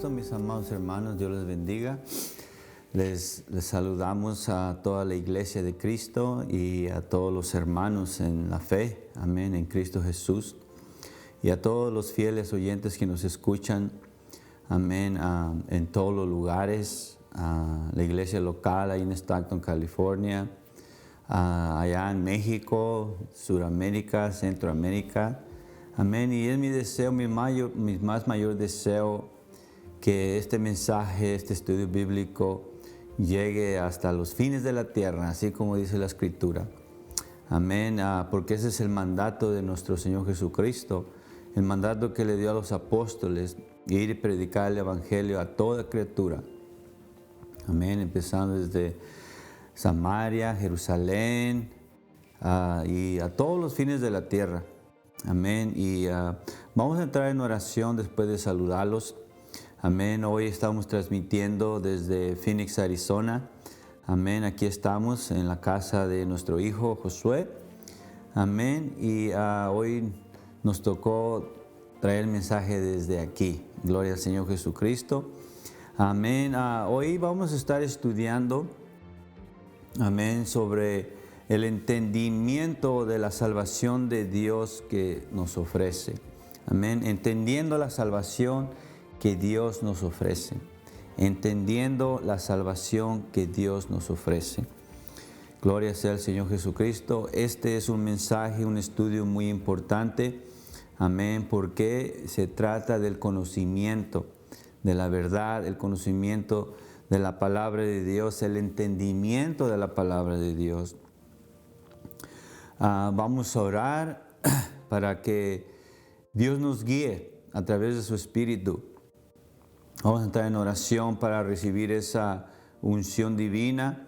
Jesucristo, mis amados hermanos, Dios les bendiga. Les saludamos a toda la iglesia de Cristo y a todos los hermanos en la fe, amén, en Cristo Jesús. Y a todos los fieles oyentes que nos escuchan, amén, en todos los lugares, la iglesia local ahí en Stockton, California, allá en México, Sudamérica, Centroamérica, amén. Y es mi deseo, mi más mayor deseo, que este mensaje, este estudio bíblico llegue hasta los fines de la tierra, así como dice la Escritura. Amén, porque ese es el mandato de nuestro Señor Jesucristo, el mandato que le dio a los apóstoles, ir y predicar el Evangelio a toda criatura. Amén, empezando desde Samaria, Jerusalén y a todos los fines de la tierra. Amén, y vamos a entrar en oración después de saludarlos. Amén, hoy estamos transmitiendo desde Phoenix, Arizona. Amén, aquí estamos en la casa de nuestro hijo Josué. Amén, y hoy nos tocó traer el mensaje desde aquí. Gloria al Señor Jesucristo. Amén, hoy vamos a estar estudiando, amén, sobre el entendimiento de la salvación de Dios que nos ofrece. Amén, entendiendo la salvación que Dios nos ofrece. Entendiendo la salvación que Dios nos ofrece. Gloria sea al Señor Jesucristo. Este es un mensaje, un estudio muy importante. Amén, porque se trata del conocimiento de la verdad, el conocimiento de la palabra de Dios, el entendimiento de la palabra de Dios. Vamos a orar para que Dios nos guíe a través de su Espíritu. Vamos a entrar en oración para recibir esa unción divina,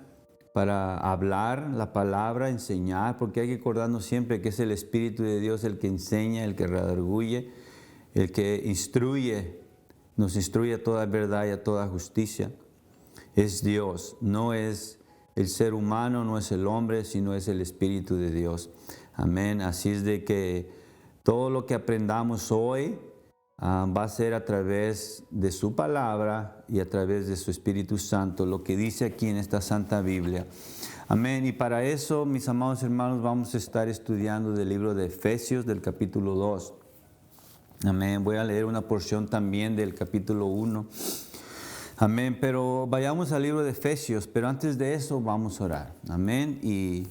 para hablar la palabra, enseñar, porque hay que acordarnos siempre que es el Espíritu de Dios el que enseña, el que redarguye, el que instruye, nos instruye a toda verdad y a toda justicia. Es Dios, no es el ser humano, no es el hombre, sino es el Espíritu de Dios. Amén. Así es de que todo lo que aprendamos hoy va a ser a través de su palabra y a través de su Espíritu Santo, lo que dice aquí en esta Santa Biblia. Amén. Y para eso, mis amados hermanos, vamos a estar estudiando del libro de Efesios, del capítulo 2. Amén. Voy a leer una porción también del capítulo 1. Amén. Pero vayamos al libro de Efesios, pero antes de eso vamos a orar. Amén. Y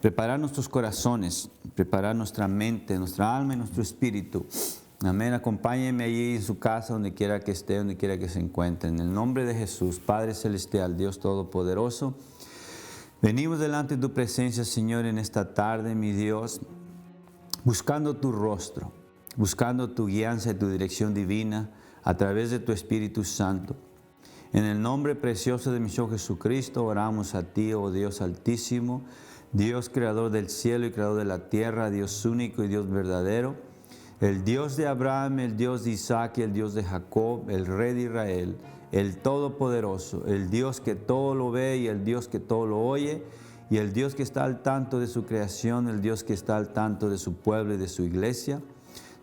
preparar nuestros corazones, preparar nuestra mente, nuestra alma y nuestro espíritu. Amén. Acompáñenme allí en su casa, donde quiera que esté, donde quiera que se encuentre. En el nombre de Jesús, Padre Celestial, Dios Todopoderoso, venimos delante de tu presencia, Señor, en esta tarde, mi Dios, buscando tu rostro, buscando tu guianza y tu dirección divina a través de tu Espíritu Santo. En el nombre precioso de mi Señor Jesucristo, oramos a ti, oh Dios Altísimo, Dios Creador del cielo y Creador de la tierra, Dios único y Dios verdadero, el Dios de Abraham, el Dios de Isaac y el Dios de Jacob, el Rey de Israel, el Todopoderoso, el Dios que todo lo ve y el Dios que todo lo oye, y el Dios que está al tanto de su creación, el Dios que está al tanto de su pueblo y de su iglesia,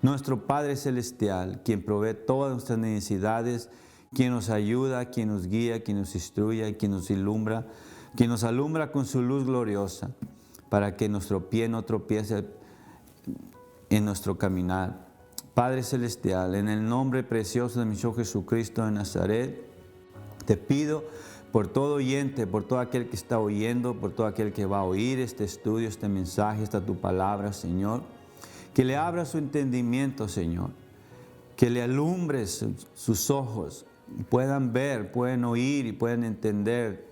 nuestro Padre Celestial, quien provee todas nuestras necesidades, quien nos ayuda, quien nos guía, quien nos instruye, quien nos ilumbra, quien nos alumbra con su luz gloriosa, para que nuestro pie no tropiece en nuestro caminar. Padre Celestial, en el nombre precioso de mi Señor Jesucristo de Nazaret, te pido por todo oyente, por todo aquel que está oyendo, por todo aquel que va a oír este estudio, este mensaje, esta tu palabra, Señor, que le abra su entendimiento, Señor, que le alumbres sus ojos, puedan ver, puedan oír y puedan entender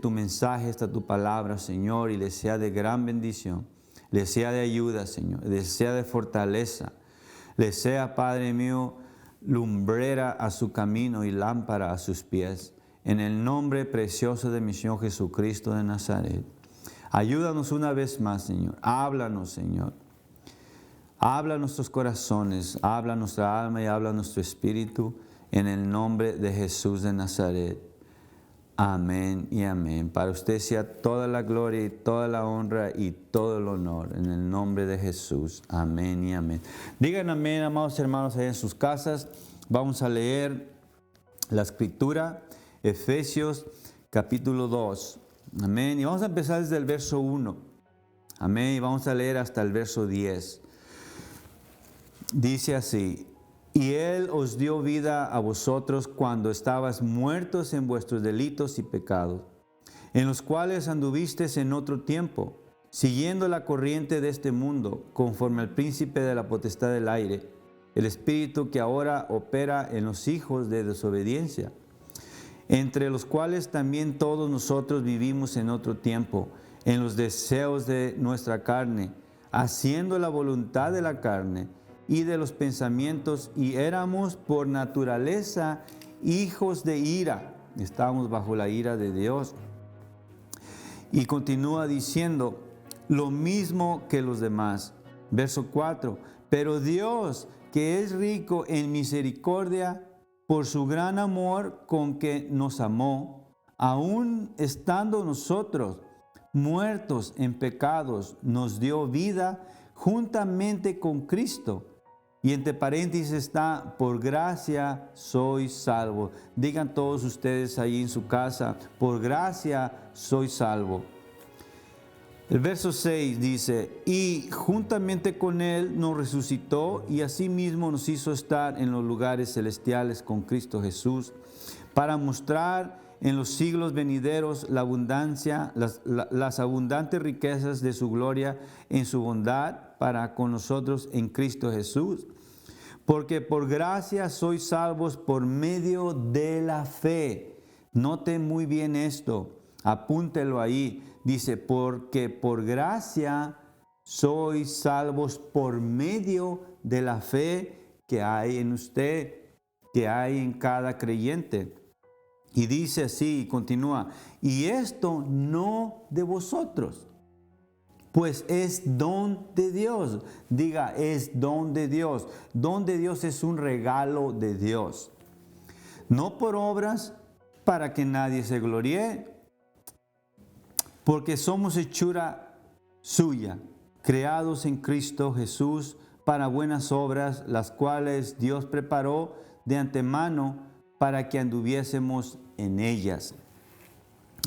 tu mensaje, esta tu palabra, Señor, y les sea de gran bendición, les sea de ayuda, Señor, les sea de fortaleza, les sea, Padre mío, lumbrera a su camino y lámpara a sus pies. En el nombre precioso de mi Señor Jesucristo de Nazaret. Ayúdanos una vez más, Señor. Háblanos, Señor. Habla nuestros corazones, habla nuestra alma y habla nuestro espíritu. En el nombre de Jesús de Nazaret. Amén y amén. Para usted sea toda la gloria y toda la honra y todo el honor. En el nombre de Jesús. Amén y amén. Digan amén, amados hermanos, ahí en sus casas. Vamos a leer la escritura, Efesios capítulo 2. Amén. Y vamos a empezar desde el verso 1. Amén. Y vamos a leer hasta el verso 10. Dice así: y Él os dio vida a vosotros cuando estabais muertos en vuestros delitos y pecados, en los cuales anduvisteis en otro tiempo, siguiendo la corriente de este mundo, conforme al príncipe de la potestad del aire, el espíritu que ahora opera en los hijos de desobediencia, entre los cuales también todos nosotros vivimos en otro tiempo, en los deseos de nuestra carne, haciendo la voluntad de la carne y de los pensamientos, y éramos por naturaleza hijos de ira. Estábamos bajo la ira de Dios. Y continúa diciendo lo mismo que los demás. Verso 4. Pero Dios, que es rico en misericordia, por su gran amor con que nos amó, aun estando nosotros muertos en pecados, nos dio vida juntamente con Cristo. Y entre paréntesis está: por gracia sois salvos. Digan todos ustedes ahí en su casa: por gracia soy salvo. El verso 6 dice: y juntamente con Él nos resucitó y asimismo nos hizo estar en los lugares celestiales con Cristo Jesús, para mostrar en los siglos venideros la abundancia, las abundantes riquezas de su gloria en su bondad para con nosotros en Cristo Jesús. Porque por gracia sois salvos por medio de la fe. Noten muy bien esto, apúntelo ahí. Dice: porque por gracia sois salvos por medio de la fe que hay en usted, que hay en cada creyente. Y dice así, y continúa: y esto no de vosotros, pues es don de Dios. Diga: es don de Dios. Don de Dios es un regalo de Dios. No por obras, para que nadie se gloríe, porque somos hechura suya, creados en Cristo Jesús para buenas obras, las cuales Dios preparó de antemano para que anduviésemos en ellas.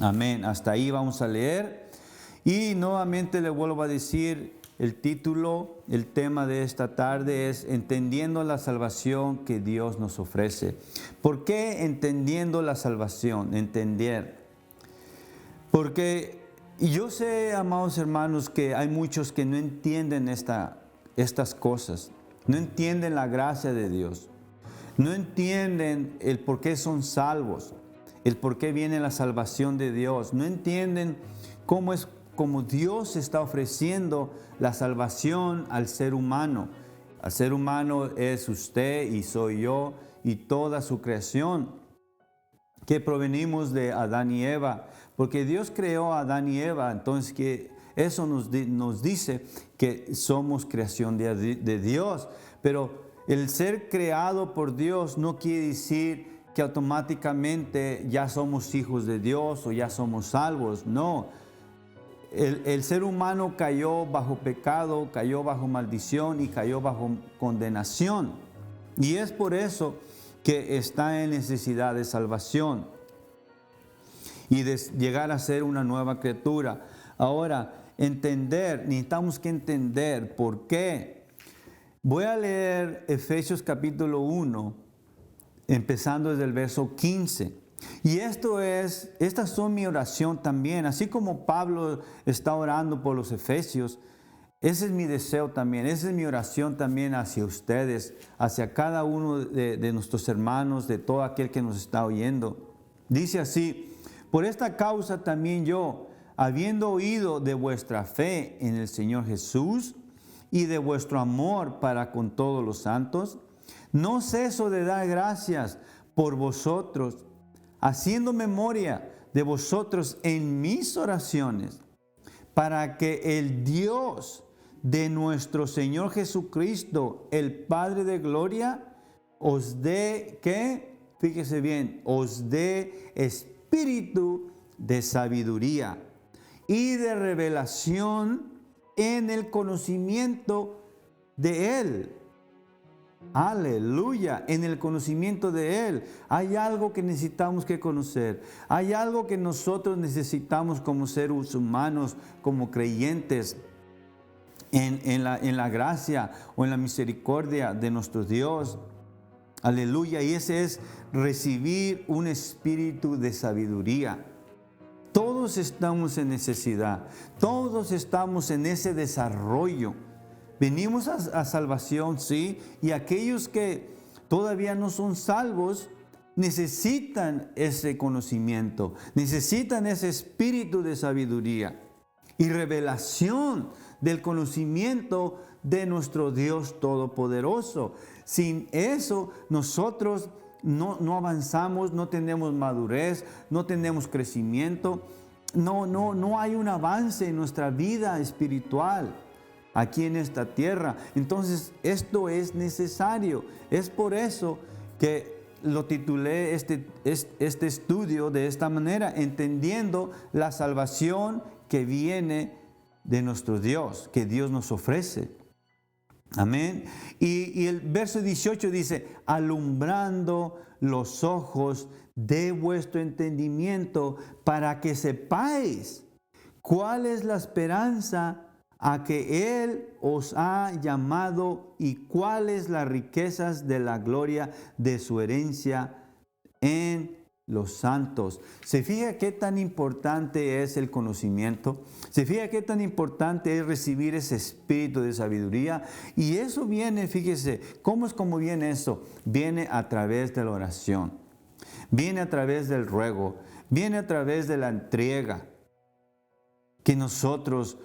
Amén. Hasta ahí vamos a leer. Y nuevamente le vuelvo a decir, el título, el tema de esta tarde es entendiendo la salvación que Dios nos ofrece. ¿Por qué entendiendo la salvación? Entender. Porque yo sé, amados hermanos, que hay muchos que no entienden estas cosas. No entienden la gracia de Dios. No entienden el por qué son salvos. El por qué viene la salvación de Dios. No entienden cómo Dios está ofreciendo la salvación al ser humano. Al ser humano es usted y soy yo y toda su creación, que provenimos de Adán y Eva. Porque Dios creó a Adán y Eva, entonces que eso nos dice que somos creación de Dios. Pero el ser creado por Dios no quiere decir que automáticamente ya somos hijos de Dios o ya somos salvos. No. El ser humano cayó bajo pecado, cayó bajo maldición y cayó bajo condenación. Y es por eso que está en necesidad de salvación y de llegar a ser una nueva criatura. Ahora, necesitamos que entender por qué. Voy a leer Efesios capítulo 1, empezando desde el verso 15. Y estas son mi oración también, así como Pablo está orando por los efesios. Ese es mi deseo también, esa es mi oración también hacia ustedes, hacia cada uno de nuestros hermanos, de todo aquel que nos está oyendo. Dice así: por esta causa también yo, habiendo oído de vuestra fe en el Señor Jesús y de vuestro amor para con todos los santos, no ceso de dar gracias por vosotros, haciendo memoria de vosotros en mis oraciones, para que el Dios de nuestro Señor Jesucristo, el Padre de gloria, os dé, ¿qué? Fíjese bien, os dé espíritu de sabiduría y de revelación en el conocimiento de Él. Aleluya, en el conocimiento de Él. Hay algo que necesitamos que conocer. Hay algo que nosotros necesitamos como seres humanos, como creyentes, en la gracia o en la misericordia de nuestro Dios. Aleluya, y ese es recibir un espíritu de sabiduría. Todos estamos en necesidad, todos estamos en ese desarrollo. Venimos a salvación, sí, y aquellos que todavía no son salvos necesitan ese conocimiento, necesitan ese espíritu de sabiduría y revelación del conocimiento de nuestro Dios Todopoderoso. Sin eso, nosotros no avanzamos, no tenemos madurez, no tenemos crecimiento, no hay un avance en nuestra vida espiritual aquí en esta tierra. Entonces, esto es necesario. Es por eso que lo titulé este estudio de esta manera, entendiendo la salvación que viene de nuestro Dios, que Dios nos ofrece. Amén. Y el verso 18 dice, alumbrando los ojos de vuestro entendimiento para que sepáis cuál es la esperanza a que Él os ha llamado y cuáles las riquezas de la gloria de su herencia en los santos. ¿Se fija qué tan importante es el conocimiento? ¿Se fija qué tan importante es recibir ese espíritu de sabiduría? Y eso viene, fíjese, ¿cómo viene eso? Viene a través de la oración, viene a través del ruego, viene a través de la entrega que nosotros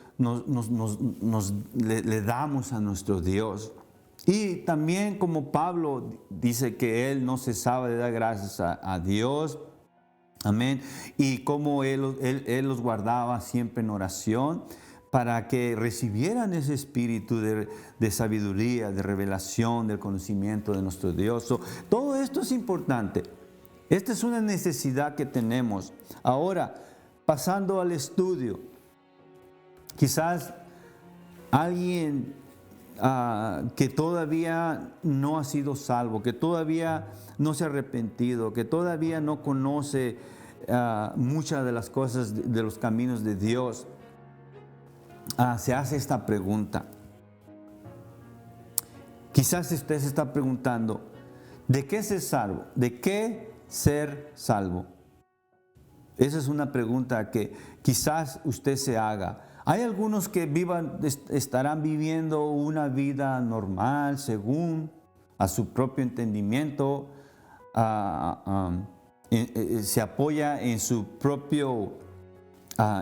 le damos a nuestro Dios. Y también como Pablo dice que él no cesaba de dar gracias a Dios, amén, y como él los guardaba siempre en oración para que recibieran ese espíritu de sabiduría, de revelación, del conocimiento de nuestro Dios. Todo esto es importante. Esta es una necesidad que tenemos. Ahora, pasando al estudio, quizás alguien que todavía no ha sido salvo, que todavía no se ha arrepentido, que todavía no conoce muchas de las cosas de los caminos de Dios, se hace esta pregunta. Quizás usted se está preguntando, ¿de qué ser salvo? ¿De qué ser salvo? Esa es una pregunta que quizás usted se haga. Hay algunos que estarán viviendo una vida normal según a su propio entendimiento, se apoya en su propio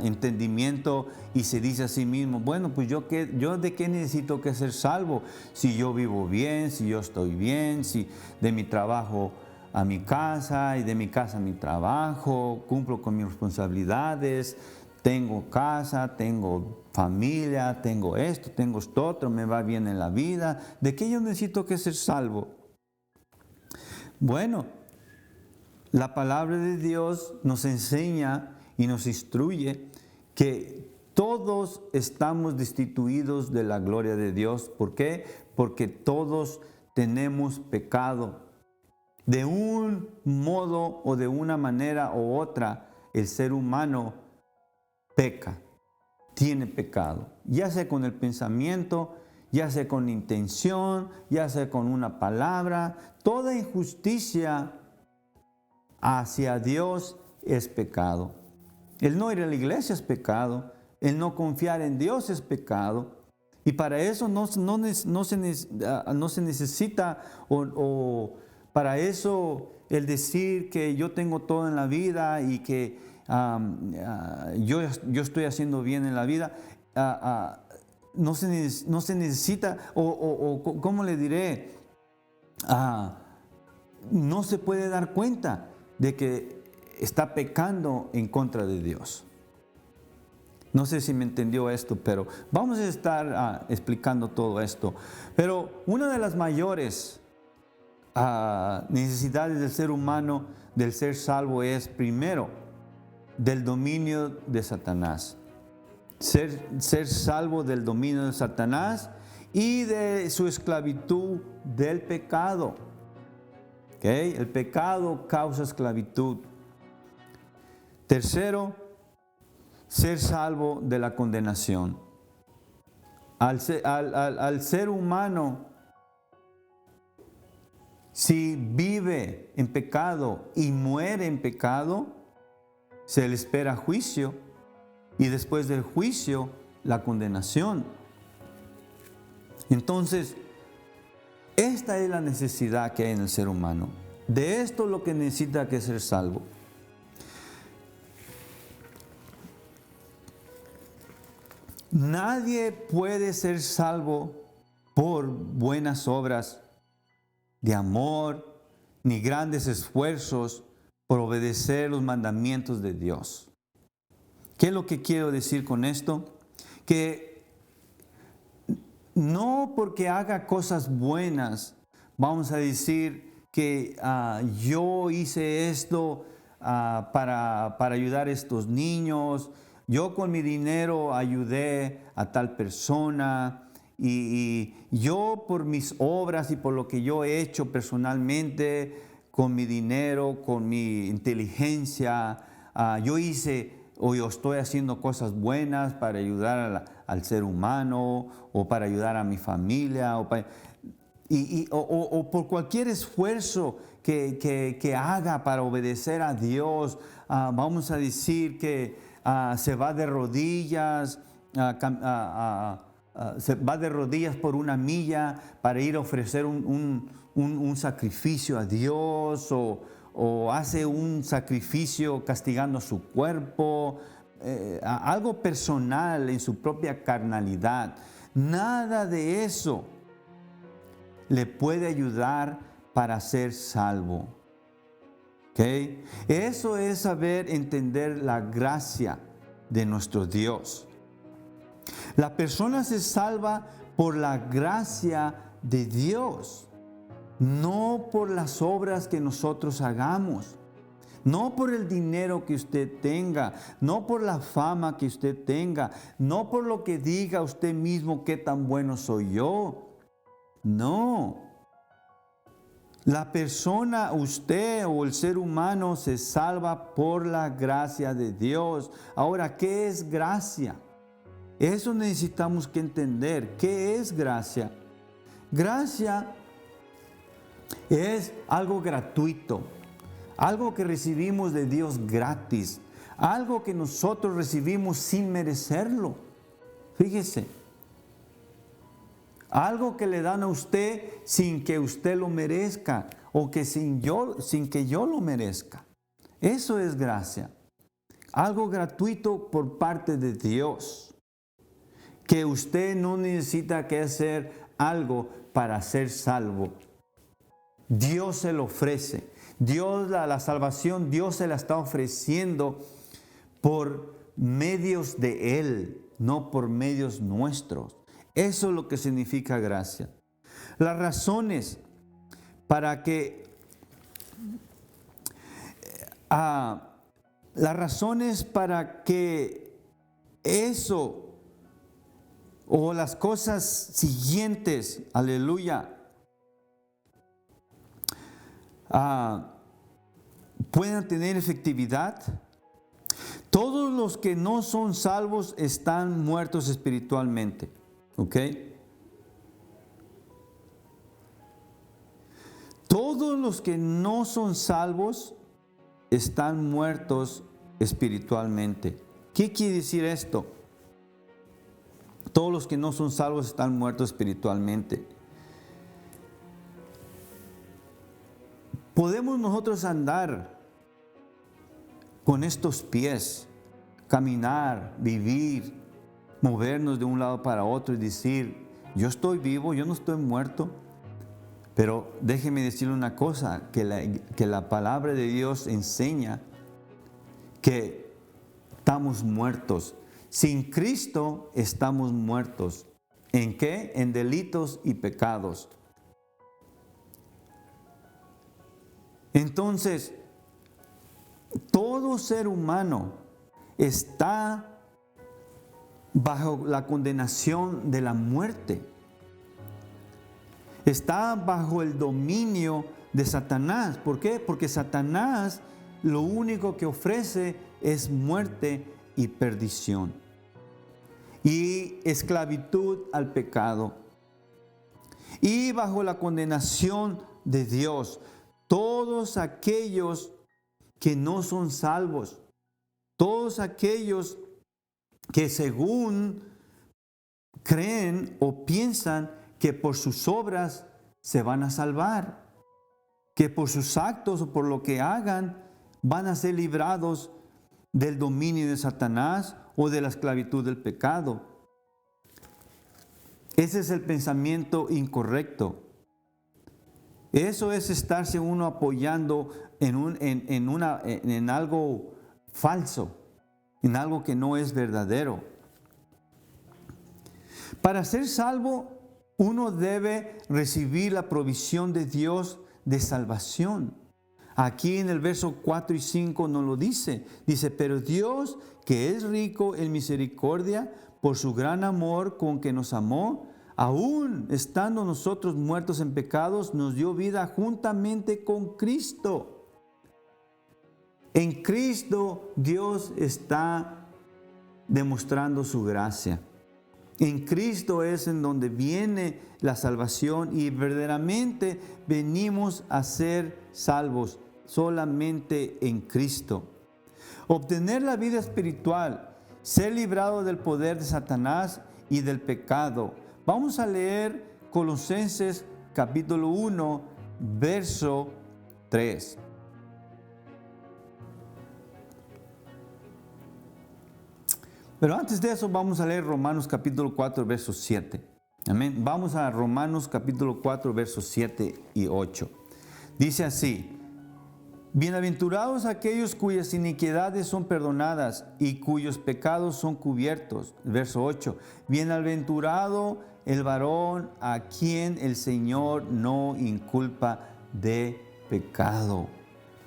entendimiento y se dice a sí mismo, bueno, pues yo de qué necesito que ser salvo, si yo vivo bien, si yo estoy bien, si de mi trabajo a mi casa y de mi casa a mi trabajo, cumplo con mis responsabilidades, tengo casa, tengo familia, tengo esto otro, me va bien en la vida. ¿De qué yo necesito que ser salvo? Bueno, la palabra de Dios nos enseña y nos instruye que todos estamos destituidos de la gloria de Dios. ¿Por qué? Porque todos tenemos pecado. De un modo o de una manera u otra, el ser humano peca, tiene pecado, ya sea con el pensamiento, ya sea con intención, ya sea con una palabra. Toda injusticia hacia Dios es pecado. El no ir a la iglesia es pecado, el no confiar en Dios es pecado. Y para eso no se necesita o para eso el decir que yo tengo todo en la vida y que yo estoy haciendo bien en la vida, no se necesita, o ¿cómo le diré? No se puede dar cuenta de que está pecando en contra de Dios. No sé si me entendió esto, pero vamos a estar explicando todo esto. Pero una de las mayores necesidades del ser humano, del ser salvo, es primero del dominio de Satanás. Ser salvo del dominio de Satanás y de su esclavitud del pecado. ¿Okay? El pecado causa esclavitud. Tercero, ser salvo de la condenación. Al ser humano, si vive en pecado y muere en pecado, se le espera juicio y después del juicio, la condenación. Entonces, esta es la necesidad que hay en el ser humano. De esto es lo que necesita que ser salvo. Nadie puede ser salvo por buenas obras de amor, ni grandes esfuerzos por obedecer los mandamientos de Dios. ¿Qué es lo que quiero decir con esto? Que no porque haga cosas buenas, vamos a decir que yo hice esto para ayudar a estos niños, yo con mi dinero ayudé a tal persona, y yo por mis obras y por lo que yo he hecho personalmente, con mi dinero, con mi inteligencia, yo hice o yo estoy haciendo cosas buenas para ayudar al ser humano o para ayudar a mi familia o por cualquier esfuerzo que haga para obedecer a Dios. Vamos a decir que se va de rodillas, se va de rodillas por una milla para ir a ofrecer un sacrificio a Dios, o hace un sacrificio castigando su cuerpo, algo personal en su propia carnalidad. Nada de eso le puede ayudar para ser salvo. ¿Okay? Eso es saber entender la gracia de nuestro Dios. La persona se salva por la gracia de Dios, no por las obras que nosotros hagamos, no por el dinero que usted tenga, no por la fama que usted tenga, no por lo que diga usted mismo qué tan bueno soy yo. No. La persona, usted o el ser humano, se salva por la gracia de Dios. Ahora, ¿qué es gracia? Eso necesitamos que entender. ¿Qué es gracia? Gracia es algo gratuito, algo que recibimos de Dios gratis, algo que nosotros recibimos sin merecerlo. Fíjese, algo que le dan a usted sin que usted lo merezca o que sin que yo lo merezca. Eso es gracia. Algo gratuito por parte de Dios, que usted no necesita que hacer algo para ser salvo. Dios se lo ofrece. Dios, la salvación, Dios se la está ofreciendo por medios de Él, no por medios nuestros. Eso es lo que significa gracia. Las razones para que eso o las cosas siguientes, aleluya, puedan tener efectividad. Todos los que no son salvos están muertos espiritualmente. ¿Ok? Todos los que no son salvos están muertos espiritualmente. ¿Qué quiere decir esto? Todos los que no son salvos están muertos espiritualmente. Podemos nosotros andar con estos pies, caminar, vivir, movernos de un lado para otro y decir, yo estoy vivo, yo no estoy muerto. Pero déjeme decirle una cosa, que la palabra de Dios enseña que estamos muertos. Sin Cristo estamos muertos. ¿En qué? En delitos y pecados. Entonces, todo ser humano está bajo la condenación de la muerte. Está bajo el dominio de Satanás. ¿Por qué? Porque Satanás lo único que ofrece es muerte y perdición y esclavitud al pecado. Y bajo la condenación de Dios, todos aquellos que no son salvos, todos aquellos que según creen o piensan que por sus obras se van a salvar, que por sus actos o por lo que hagan van a ser librados del dominio de Satanás o de la esclavitud del pecado. Ese es el pensamiento incorrecto. Eso es estarse uno apoyando en algo falso, en algo que no es verdadero. Para ser salvo, uno debe recibir la provisión de Dios de salvación. Aquí en el verso 4 y 5 nos lo dice. Dice, pero Dios, que es rico en misericordia, por su gran amor con que nos amó, aún estando nosotros muertos en pecados, nos dio vida juntamente con Cristo. En Cristo Dios está demostrando su gracia. En Cristo es en donde viene la salvación y verdaderamente venimos a ser salvos solamente en Cristo. Obtener la vida espiritual, ser librado del poder de Satanás y del pecado. Vamos a leer Colosenses capítulo 1, verso 3. Pero antes de eso vamos a leer Romanos capítulo 4, verso 7. Amén. Vamos a Romanos capítulo 4, versos 7 y 8. Dice así: bienaventurados aquellos cuyas iniquidades son perdonadas y cuyos pecados son cubiertos. Verso 8. Bienaventurado el varón a quien el Señor no inculpa de pecado.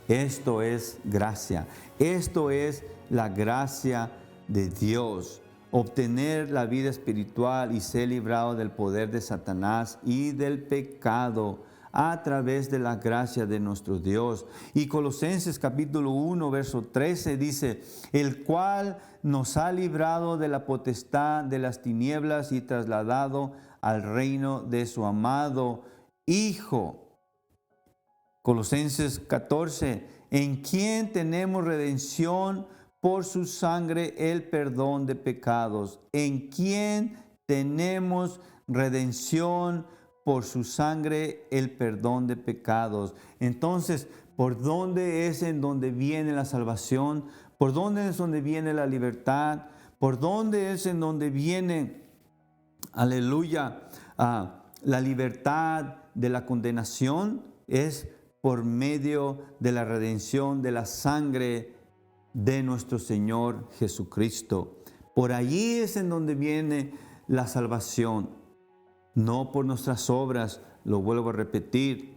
Esto es gracia. Esto es la gracia de Dios. Obtener la vida espiritual y ser librado del poder de Satanás y del pecado a través de la gracia de nuestro Dios. Y Colosenses capítulo 1, verso 13 dice, el cual nos ha librado de la potestad de las tinieblas y trasladado al reino de su amado Hijo. Colosenses 14, en quien tenemos redención por su sangre, el perdón de pecados. En quien tenemos redención por su sangre, el perdón de pecados. Entonces, ¿por dónde es en donde viene la salvación? ¿Por dónde es donde viene la libertad? ¿Por dónde es en donde viene, aleluya, la libertad de la condenación? Es por medio de la redención de la sangre de nuestro Señor Jesucristo. Por allí es en donde viene la salvación, no por nuestras obras, lo vuelvo a repetir.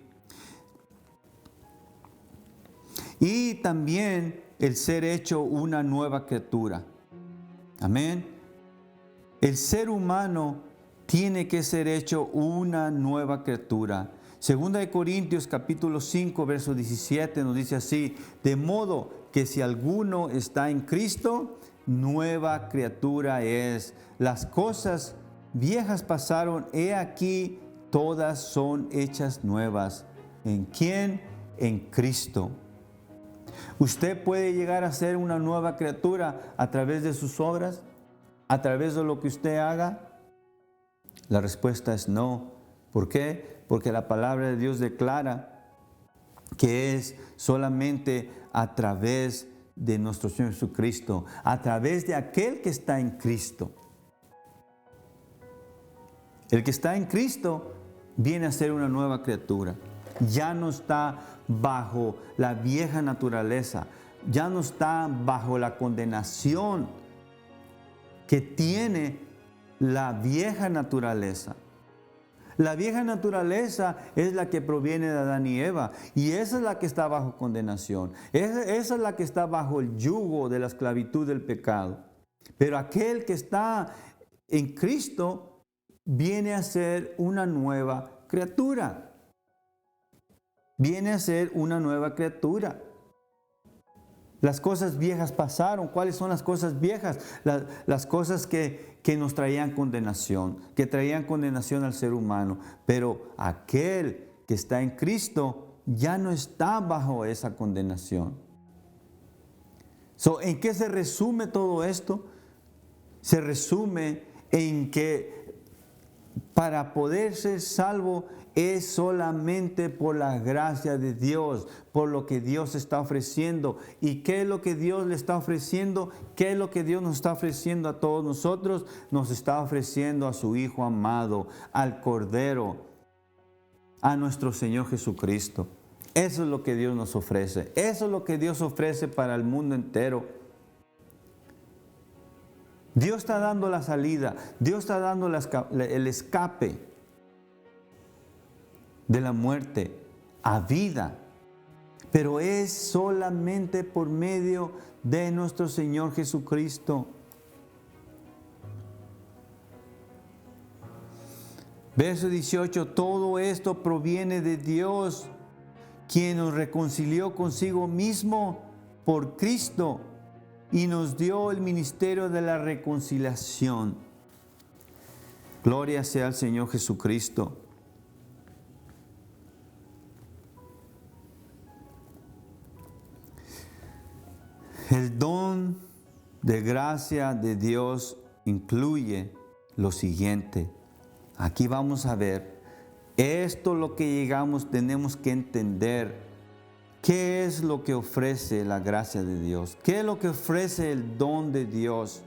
Y también el ser hecho una nueva criatura. Amén. El ser humano tiene que ser hecho una nueva criatura. Segunda de Corintios capítulo 5, verso 17 nos dice así, de modo que si alguno está en Cristo, nueva criatura es. Las cosas viejas pasaron, he aquí, todas son hechas nuevas. ¿En quién? En Cristo. ¿Usted puede llegar a ser una nueva criatura a través de sus obras? ¿A través de lo que usted haga? La respuesta es no. ¿Por qué? Porque la palabra de Dios declara que es solamente a través de nuestro Señor Jesucristo, a través de aquel que está en Cristo. El que está en Cristo viene a ser una nueva criatura. Ya no está bajo la vieja naturaleza, ya no está bajo la condenación que tiene la vieja naturaleza. La vieja naturaleza es la que proviene de Adán y Eva, y esa es la que está bajo condenación. Esa es la que está bajo el yugo de la esclavitud del pecado. Pero aquel que está en Cristo viene a ser una nueva criatura. Viene a ser una nueva criatura. Las cosas viejas pasaron. ¿Cuáles son las cosas viejas? Las cosas que nos traían condenación, que traían condenación al ser humano. Pero aquel que está en Cristo ya no está bajo esa condenación. ¿En qué se resume todo esto? Se resume en que para poder ser salvo es solamente por la gracia de Dios, por lo que Dios está ofreciendo. ¿Y qué es lo que Dios le está ofreciendo? ¿Qué es lo que Dios nos está ofreciendo a todos nosotros? Nos está ofreciendo a su Hijo amado, al Cordero, a nuestro Señor Jesucristo. Eso es lo que Dios nos ofrece. Eso es lo que Dios ofrece para el mundo entero. Dios está dando la salida. Dios está dando el escape de la muerte a vida. Pero es solamente por medio de nuestro Señor Jesucristo. Verso 18, todo esto proviene de Dios, quien nos reconcilió consigo mismo por Cristo y nos dio el ministerio de la reconciliación. Gloria sea al Señor Jesucristo. El don de gracia de Dios incluye lo siguiente. Aquí vamos a ver, esto es lo que tenemos que entender. ¿Qué es lo que ofrece la gracia de Dios? ¿Qué es lo que ofrece el don de Dios?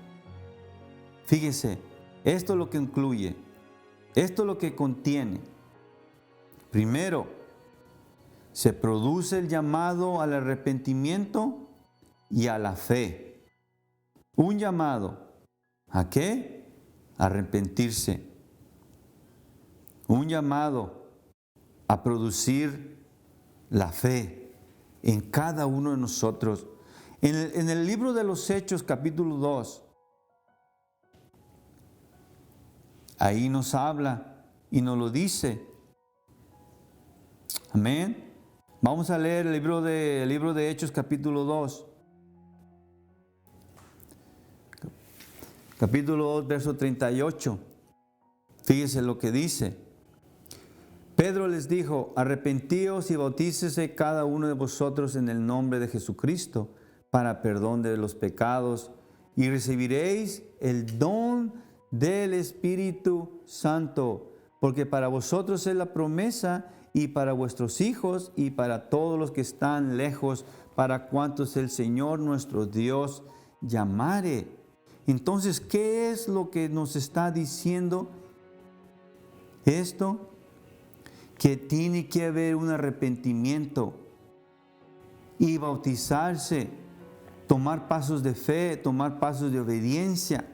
Fíjese, esto es lo que incluye, esto es lo que contiene. Primero, se produce el llamado al arrepentimiento y a la fe. Un llamado, ¿a qué? A arrepentirse. Un llamado a producir la fe en cada uno de nosotros. En el libro de los Hechos, capítulo 2, ahí nos habla y nos lo dice. Amén. Vamos a leer el libro de Hechos, capítulo 2. Capítulo 2, verso 38. Fíjese lo que dice. Pedro les dijo, arrepentíos y bautícese cada uno de vosotros en el nombre de Jesucristo para perdón de los pecados y recibiréis el don del Espíritu Santo, porque para vosotros es la promesa y para vuestros hijos y para todos los que están lejos, para cuantos el Señor nuestro Dios llamare. Entonces, ¿qué es lo que nos está diciendo esto? Que tiene que haber un arrepentimiento y bautizarse, tomar pasos de fe, tomar pasos de obediencia.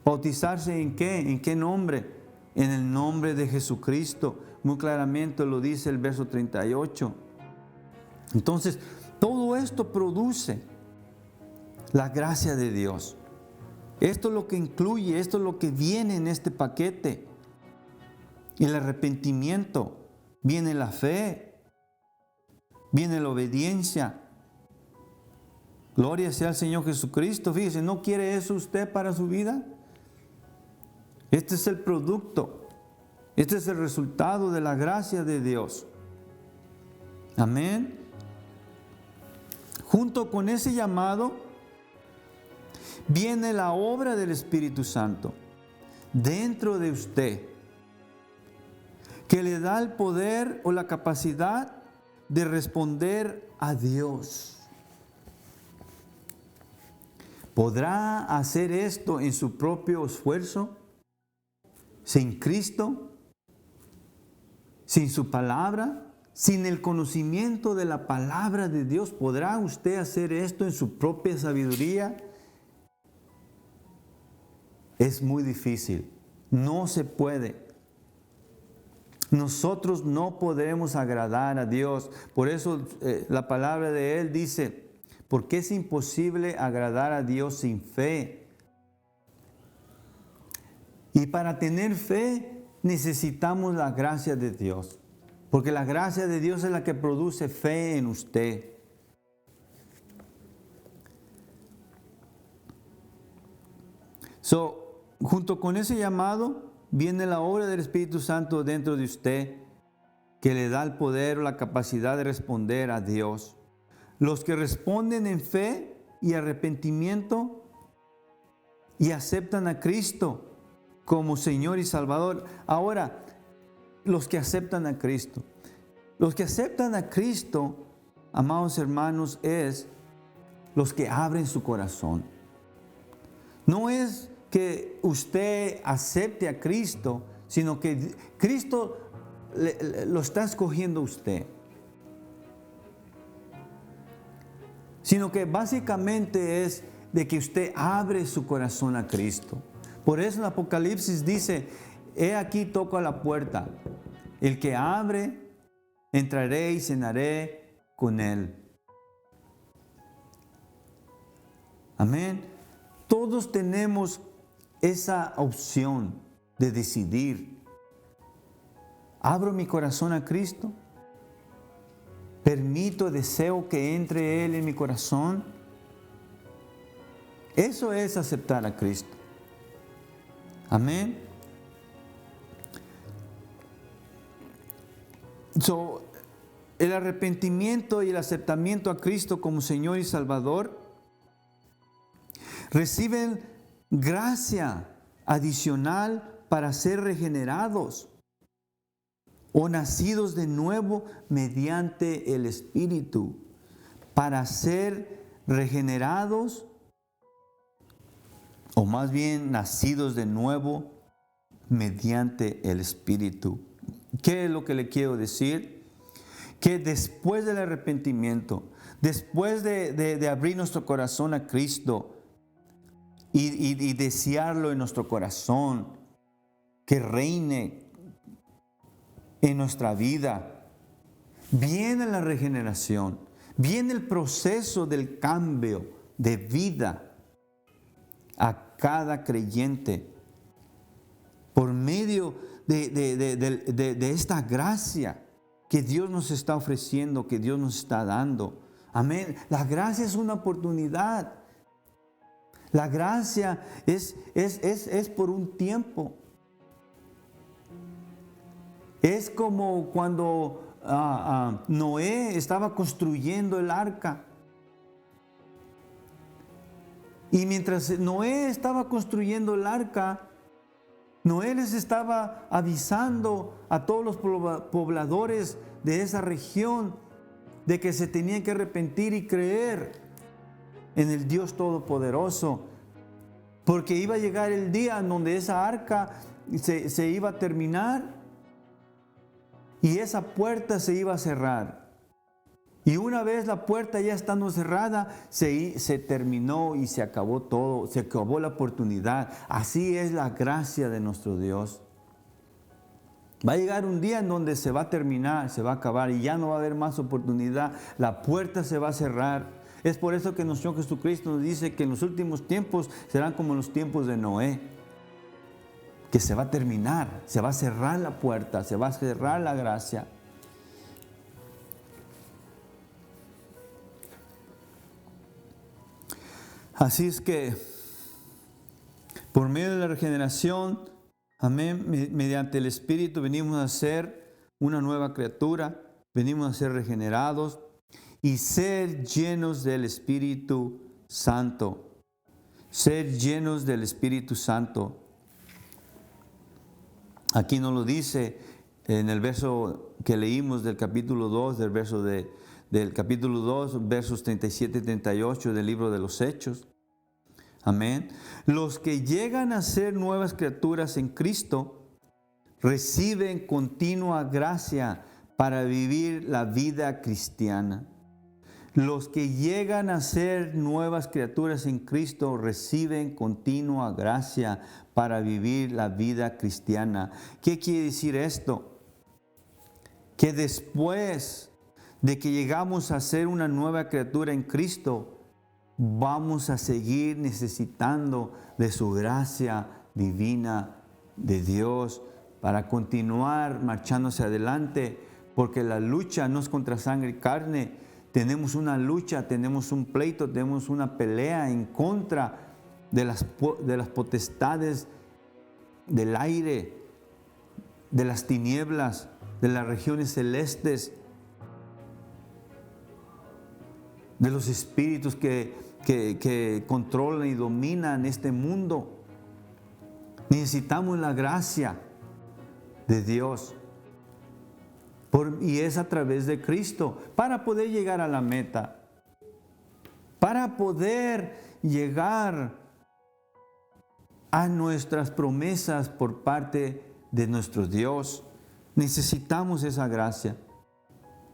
¿Bautizarse en qué? ¿En qué nombre? En el nombre de Jesucristo. Muy claramente lo dice el verso 38. Entonces, todo esto produce la gracia de Dios. Esto es lo que incluye, esto es lo que viene en este paquete. El arrepentimiento, viene la fe, viene la obediencia. Gloria sea al Señor Jesucristo. Fíjese, ¿no quiere eso usted para su vida? Este es el producto, este es el resultado de la gracia de Dios. Amén. Junto con ese llamado, viene la obra del Espíritu Santo dentro de usted, que le da el poder o la capacidad de responder a Dios. ¿Podrá hacer esto en su propio esfuerzo? ¿Sin Cristo? ¿Sin su palabra? ¿Sin el conocimiento de la palabra de Dios? ¿Podrá usted hacer esto en su propia sabiduría? Es muy difícil. No se puede. Nosotros no podremos agradar a Dios. Por eso la palabra de Él dice, porque es imposible agradar a Dios sin fe. Y para tener fe necesitamos la gracia de Dios. Porque la gracia de Dios es la que produce fe en usted. Junto con ese llamado viene la obra del Espíritu Santo dentro de usted, que le da el poder o la capacidad de responder a Dios. Los que responden en fe y arrepentimiento y aceptan a Cristo como Señor y Salvador. Ahora, los que aceptan a Cristo. Los que aceptan a Cristo, amados hermanos, es los que abren su corazón. No es que usted acepte a Cristo, sino que Cristo lo está escogiendo usted. Sino que básicamente es de que usted abre su corazón a Cristo. Por eso en Apocalipsis dice, he aquí toco a la puerta. El que abre, entraré y cenaré con él. Amén. Todos tenemos esa opción de decidir. ¿Abro mi corazón a Cristo? ¿Permito, deseo que entre Él en mi corazón? Eso es aceptar a Cristo. Amén. El arrepentimiento y el aceptamiento a Cristo como Señor y Salvador reciben gracia adicional para ser regenerados o nacidos de nuevo mediante el Espíritu. Para ser regenerados, o más bien nacidos de nuevo mediante el Espíritu. ¿Qué es lo que le quiero decir? Que después del arrepentimiento, después de abrir nuestro corazón a Cristo y desearlo en nuestro corazón, que reine en nuestra vida, viene la regeneración, viene el proceso del cambio de vida a cada creyente por medio de esta gracia que Dios nos está ofreciendo, que Dios nos está dando. Amén. La gracia es una oportunidad. La gracia es por un tiempo. Es como cuando Noé estaba construyendo el arca. Y mientras Noé estaba construyendo el arca, Noé les estaba avisando a todos los pobladores de esa región de que se tenían que arrepentir y creer en el Dios Todopoderoso, porque iba a llegar el día en donde esa arca se iba a terminar y esa puerta se iba a cerrar. Y una vez la puerta ya estando cerrada, se terminó y se acabó todo, se acabó la oportunidad. Así es la gracia de nuestro Dios. Va a llegar un día en donde se va a terminar, se va a acabar y ya no va a haber más oportunidad. La puerta se va a cerrar. Es por eso que nuestro Señor Jesucristo nos dice que en los últimos tiempos serán como los tiempos de Noé. Que se va a terminar, se va a cerrar la puerta, se va a cerrar la gracia. Así es que, por medio de la regeneración, amén, mediante el Espíritu venimos a ser una nueva criatura, venimos a ser regenerados y ser llenos del Espíritu Santo. Ser llenos del Espíritu Santo. Aquí nos lo dice en el verso que leímos del capítulo 2, del capítulo 2, versos 37 y 38 del libro de los Hechos. Amén. Los que llegan a ser nuevas criaturas en Cristo reciben continua gracia para vivir la vida cristiana. Los que llegan a ser nuevas criaturas en Cristo reciben continua gracia para vivir la vida cristiana. ¿Qué quiere decir esto? Que después de que llegamos a ser una nueva criatura en Cristo, vamos a seguir necesitando de su gracia divina de Dios para continuar marchando hacia adelante, porque la lucha no es contra sangre y carne. Tenemos una lucha, tenemos un pleito, tenemos una pelea en contra de las potestades del aire, de las tinieblas, de las regiones celestes, de los espíritus que controlan y dominan este mundo. Necesitamos la gracia de Dios. Y es a través de Cristo para poder llegar a la meta, para poder llegar a nuestras promesas por parte de nuestro Dios. Necesitamos esa gracia.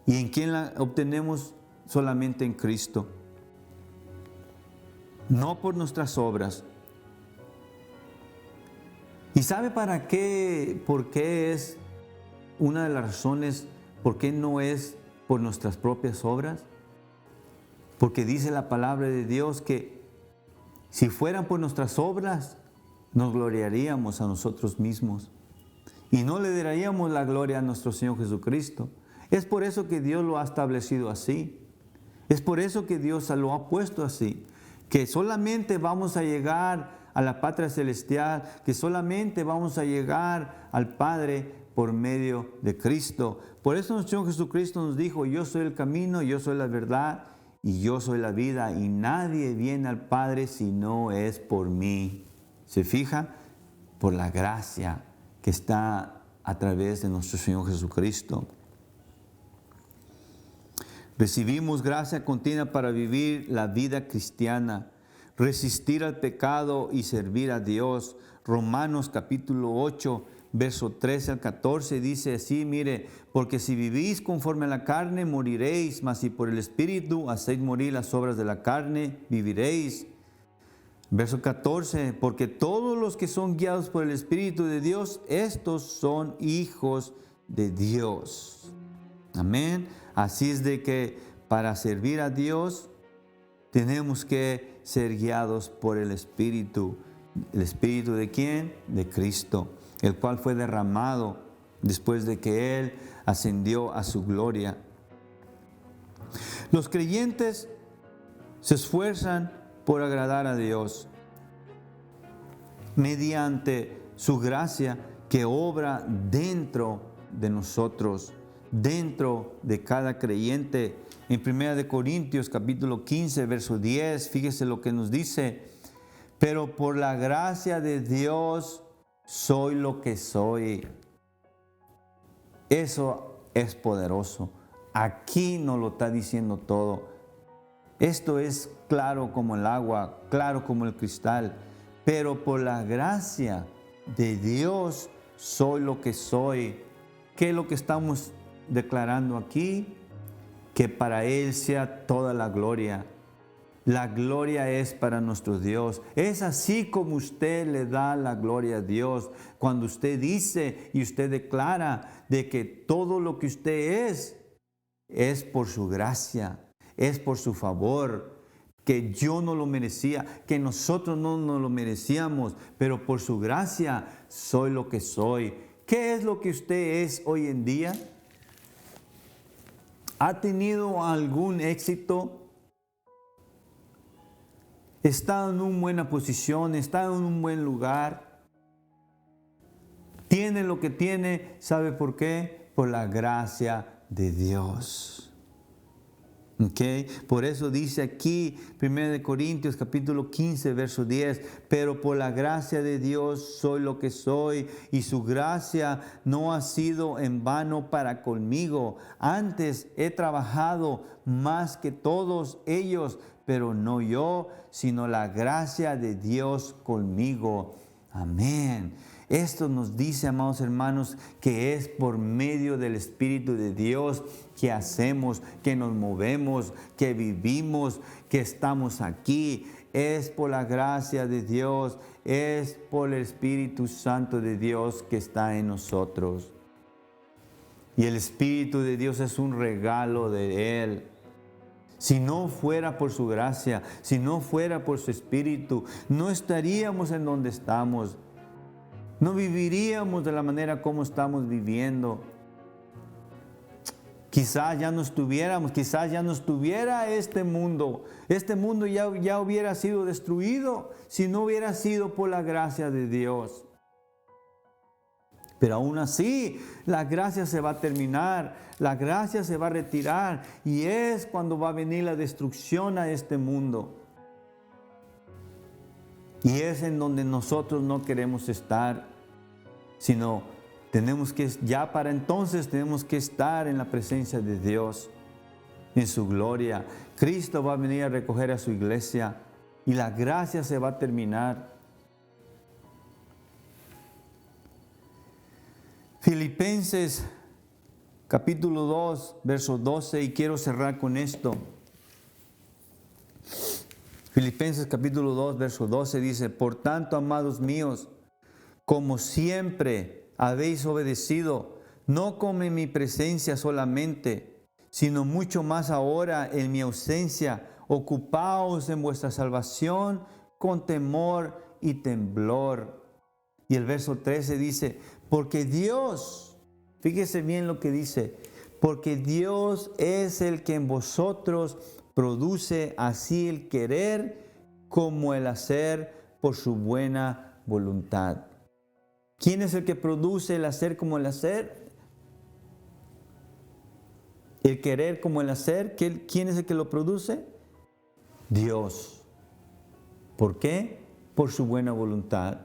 ¿Y en quién la obtenemos? Solamente en Cristo. No por nuestras obras. ¿Y sabe para qué? ¿Por qué es una de las razones por qué no es por nuestras propias obras? Porque dice la palabra de Dios que si fueran por nuestras obras, nos gloriaríamos a nosotros mismos y no le daríamos la gloria a nuestro Señor Jesucristo. Es por eso que Dios lo ha establecido así. Es por eso que Dios lo ha puesto así. Que solamente vamos a llegar a la patria celestial, que solamente vamos a llegar al Padre por medio de Cristo. Por eso nuestro Señor Jesucristo nos dijo: yo soy el camino, yo soy la verdad y yo soy la vida, y nadie viene al Padre si no es por mí. ¿Se fija? Por la gracia que está a través de nuestro Señor Jesucristo. Recibimos gracia continua para vivir la vida cristiana, resistir al pecado y servir a Dios. Romanos capítulo 8, verso 13 al 14 dice así: mire, porque si vivís conforme a la carne, moriréis, mas si por el Espíritu hacéis morir las obras de la carne, viviréis. Verso 14, porque todos los que son guiados por el Espíritu de Dios, estos son hijos de Dios. Amén. Así es de que para servir a Dios tenemos que ser guiados por el Espíritu. ¿El Espíritu de quién? De Cristo, el cual fue derramado después de que Él ascendió a su gloria. Los creyentes se esfuerzan por agradar a Dios mediante su gracia que obra dentro de nosotros, dentro de cada creyente. En 1 Corintios capítulo 15, verso 10, fíjese lo que nos dice: pero por la gracia de Dios soy lo que soy. Eso es poderoso. Aquí nos lo está diciendo todo. Esto es claro como el agua, claro como el cristal. Pero por la gracia de Dios soy lo que soy. ¿Qué es lo que estamos declarando aquí? Que para Él sea toda la gloria. La gloria es para nuestro Dios. Es así como usted le da la gloria a Dios. Cuando usted dice y usted declara de que todo lo que usted es por su gracia, es por su favor, que yo no lo merecía, que nosotros no nos lo merecíamos, pero por su gracia soy lo que soy. ¿Qué es lo que usted es hoy en día? ¿Ha tenido algún éxito? ¿Está en una buena posición? ¿Está en un buen lugar? ¿Tiene lo que tiene? ¿Sabe por qué? Por la gracia de Dios. ¿Okay? Por eso dice aquí 1 Corintios capítulo 15 verso 10: pero por la gracia de Dios soy lo que soy, y su gracia no ha sido en vano para conmigo. Antes he trabajado más que todos ellos, pero no yo, sino la gracia de Dios conmigo. Amén. Esto nos dice, amados hermanos, que es por medio del Espíritu de Dios que hacemos, que nos movemos, que vivimos, que estamos aquí. Es por la gracia de Dios, es por el Espíritu Santo de Dios que está en nosotros. Y el Espíritu de Dios es un regalo de Él. Si no fuera por su gracia, si no fuera por su Espíritu, no estaríamos en donde estamos. no viviríamos de la manera como estamos viviendo. Quizás ya no estuviéramos, quizás ya no estuviera este mundo. Este mundo ya hubiera sido destruido si no hubiera sido por la gracia de Dios. Pero aún así, la gracia se va a terminar, la gracia se va a retirar y es cuando va a venir la destrucción a este mundo. Y es en donde nosotros no queremos estar, sino tenemos que, ya para entonces tenemos que estar en la presencia de Dios, en su gloria. Cristo va a venir a recoger a su iglesia y la gracia se va a terminar. Filipenses capítulo 2, verso 12, y quiero cerrar con esto. Filipenses capítulo 2, verso 12 dice: por tanto, amados míos, como siempre habéis obedecido, no como en mi presencia solamente, sino mucho más ahora en mi ausencia, ocupaos en vuestra salvación con temor y temblor. Y el verso 13 dice: porque Dios, fíjese bien lo que dice, porque Dios es el que en vosotros produce así el querer como el hacer por su buena voluntad. ¿Quién es el que produce el hacer como el hacer? El querer como el hacer. ¿Quién es el que lo produce? Dios. ¿Por qué? Por su buena voluntad.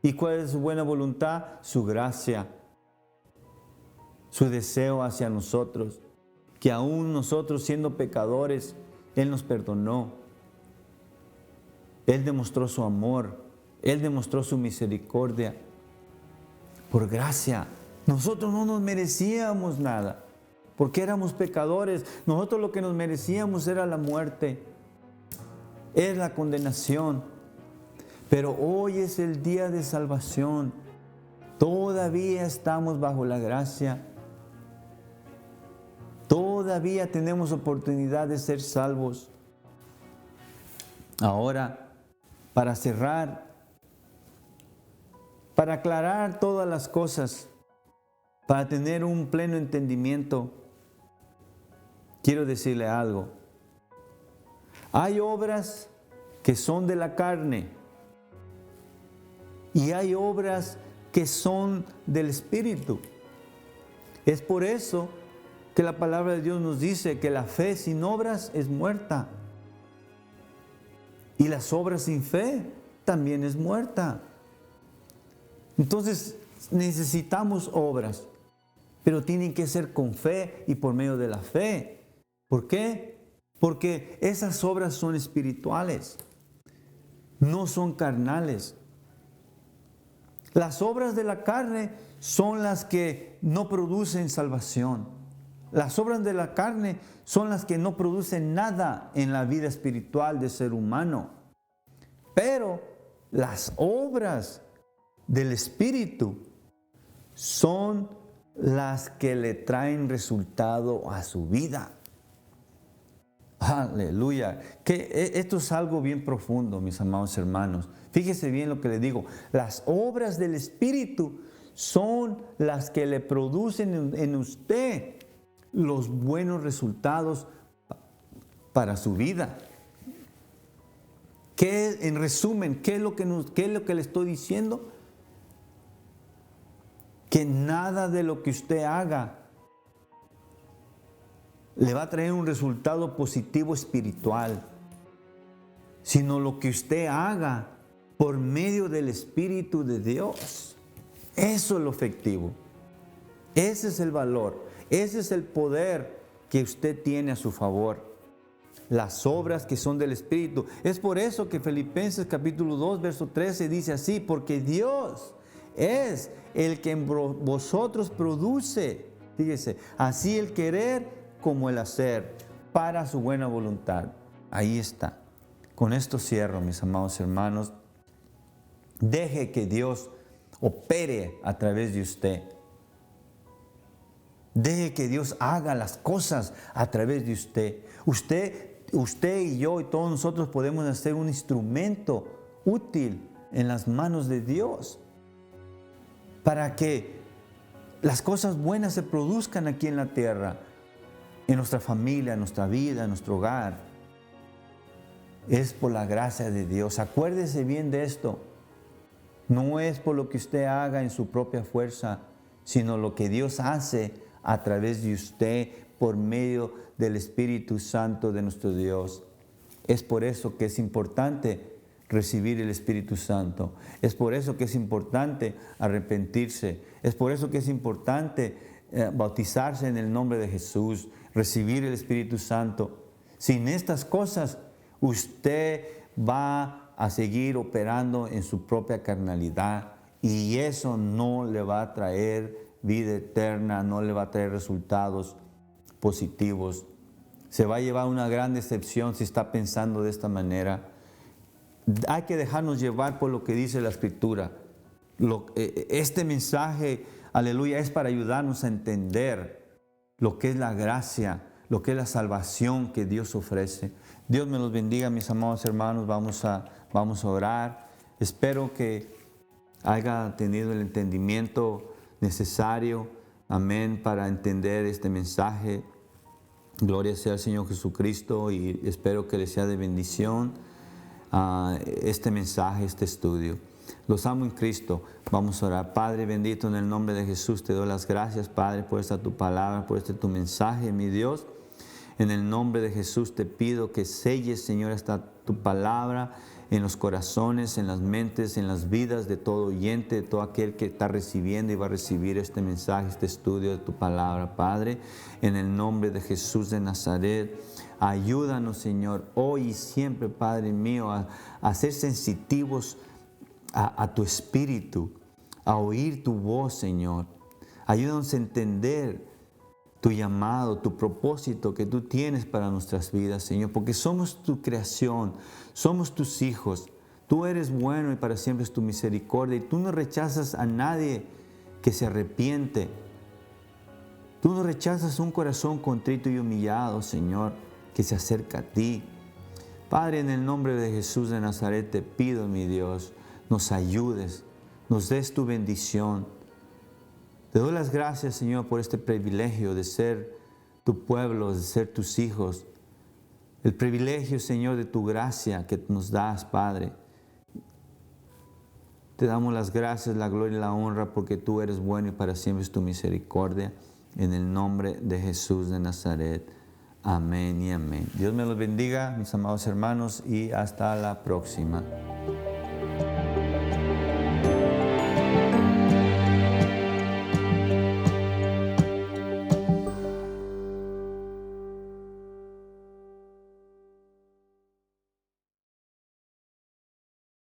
¿Y cuál es su buena voluntad? Su gracia, su deseo hacia nosotros, que aún nosotros siendo pecadores, Él nos perdonó. Él demostró su amor, Él demostró su misericordia. Por gracia, nosotros no nos merecíamos nada, porque éramos pecadores. Nosotros lo que nos merecíamos era la muerte, es la condenación. Pero hoy es el día de salvación. Todavía estamos bajo la gracia. Todavía tenemos oportunidad de ser salvos. Ahora, para cerrar, para aclarar todas las cosas, para tener un pleno entendimiento, quiero decirle algo. Hay obras que son de la carne y hay obras que son del Espíritu. Es por eso que la palabra de Dios nos dice que la fe sin obras es muerta. Y las obras sin fe también es muerta. Entonces necesitamos obras, pero tienen que ser con fe y por medio de la fe. ¿Por qué? Porque esas obras son espirituales, no son carnales. Las obras de la carne son las que no producen salvación. Las obras de la carne son las que no producen nada en la vida espiritual del ser humano. Pero las obras del Espíritu son las que le traen resultado a su vida. Aleluya. Esto es algo bien profundo, mis amados hermanos. Fíjese bien lo que le digo. Las obras del Espíritu son las que le producen en usted los buenos resultados para su vida. En resumen, ¿qué es lo que le estoy diciendo? Que nada de lo que usted haga le va a traer un resultado positivo espiritual, sino lo que usted haga por medio del Espíritu de Dios. Eso es lo efectivo. Ese es el valor. Ese es el poder que usted tiene a su favor. Las obras que son del Espíritu. Es por eso que Filipenses capítulo 2, verso 13 dice así: porque Dios es el que en vosotros produce, fíjese, así el querer como el hacer, para su buena voluntad. Ahí está. Con esto cierro, mis amados hermanos. Deje que Dios opere a través de usted. Deje que Dios haga las cosas a través de usted. Usted y yo y todos nosotros podemos hacer un instrumento útil en las manos de Dios. para que las cosas buenas se produzcan aquí en la tierra, en nuestra familia, en nuestra vida, en nuestro hogar. Es por la gracia de Dios. Acuérdese bien de esto. No es por lo que usted haga en su propia fuerza, sino lo que Dios hace a través de usted por medio del Espíritu Santo de nuestro Dios. Es por eso que es importante recibir el Espíritu Santo. Es por eso que es importante arrepentirse. Es por eso que es importante bautizarse en el nombre de Jesús, recibir el Espíritu Santo. Sin estas cosas, usted va a seguir operando en su propia carnalidad y eso no le va a traer vida eterna, no le va a traer resultados positivos. Se va a llevar una gran decepción si está pensando de esta manera. Hay que dejarnos llevar por lo que dice la Escritura. Este mensaje, aleluya, es para ayudarnos a entender lo que es la gracia, lo que es la salvación que Dios ofrece. Dios me los bendiga, mis amados hermanos. Vamos a orar. Espero que haya tenido el entendimiento necesario, amén, para entender este mensaje. Gloria sea al Señor Jesucristo y espero que les sea de bendición este mensaje, este estudio. Los amo en Cristo. Vamos a orar. Padre bendito, en el nombre de Jesús te doy las gracias, Padre, por esta tu palabra, por este tu mensaje, mi Dios. En el nombre de Jesús te pido que selles, Señor, esta tu palabra en los corazones, en las mentes, en las vidas de todo oyente, de todo aquel que está recibiendo y va a recibir este mensaje, este estudio de tu palabra, Padre. En el nombre de Jesús de Nazaret, ayúdanos, Señor, hoy y siempre, Padre mío, a ser sensitivos a tu espíritu, a oír tu voz, Señor. Ayúdanos a entender tu llamado, tu propósito que tú tienes para nuestras vidas, Señor, porque somos tu creación, somos tus hijos. Tú eres bueno y para siempre es tu misericordia y tú no rechazas a nadie que se arrepiente. Tú no rechazas un corazón contrito y humillado, Señor, que se acerca a ti. Padre, en el nombre de Jesús de Nazaret te pido, mi Dios, nos ayudes, nos des tu bendición. Te doy las gracias, Señor, por este privilegio de ser tu pueblo, de ser tus hijos. El privilegio, Señor, de tu gracia que nos das, Padre. Te damos las gracias, la gloria y la honra porque tú eres bueno y para siempre es tu misericordia. En el nombre de Jesús de Nazaret. Amén y amén. Dios me los bendiga, mis amados hermanos, y hasta la próxima.